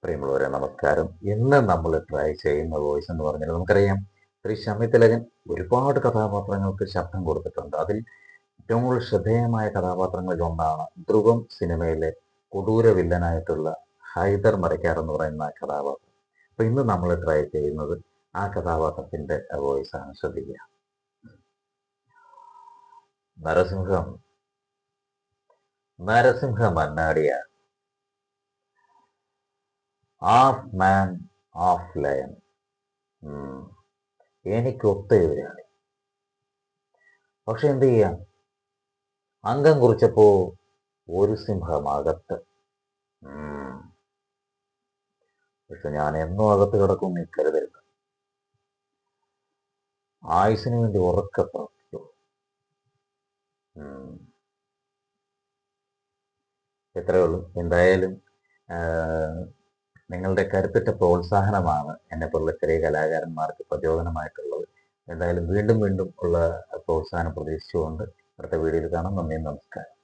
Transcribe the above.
പ്രിയമുള്ളവരെ നമസ്കാരം. ഇന്ന് നമ്മൾ ട്രൈ ചെയ്യുന്ന വോയിസ് എന്ന് പറഞ്ഞാൽ നമുക്കറിയാം ശ്രീ ഷമി തിലകൻ ഒരുപാട് കഥാപാത്രങ്ങൾക്ക് ശബ്ദം കൊടുത്തിട്ടുണ്ട്. അതിൽ ഏറ്റവും കൂടുതൽ ശ്രദ്ധേയമായ കഥാപാത്രങ്ങളിൽ ഒന്നാണ് ധ്രുവം സിനിമയിലെ കൊടൂര വില്ലനായിട്ടുള്ള ഹൈദർ മരക്കാർ എന്ന് പറയുന്ന കഥാപാത്രം. അപ്പൊ ഇന്ന് നമ്മൾ ട്രൈ ചെയ്യുന്നത് ആ കഥാപാത്രത്തിന്റെ വോയിസ് ആണ്. ശ്രദ്ധിക്കുക. നരസിംഹം മന്നാടിയ ഹാഫ് മാൻ ഹാഫ് ലയൺ. എനിക്കൊത്ത എതിരാളി. പക്ഷെ എന്ത് ചെയ്യാം, അംഗം കുറിച്ചപ്പോ ഒരു സിംഹമകത്ത്. പക്ഷെ ഞാൻ എന്നും അകത്ത് കിടക്കും നിൽക്കരുതരുത്. ആയുസിന് വേണ്ടി ഉറക്കെ പ്രവർത്തിക്കൂ. എത്രയേ ഉള്ളൂ. എന്തായാലും നിങ്ങളുടെ കരുത്തുറ്റ പ്രോത്സാഹനമാണ് എന്നെപ്പോലുള്ള ചെറിയ കലാകാരന്മാർക്ക് പ്രചോദനമായിട്ടുള്ളത്. എന്തായാലും വീണ്ടും ഉള്ള പ്രോത്സാഹനം പ്രതീക്ഷിച്ചുകൊണ്ട് അടുത്ത വീഡിയോയിൽ കാണാം. നന്ദി, നമസ്കാരം.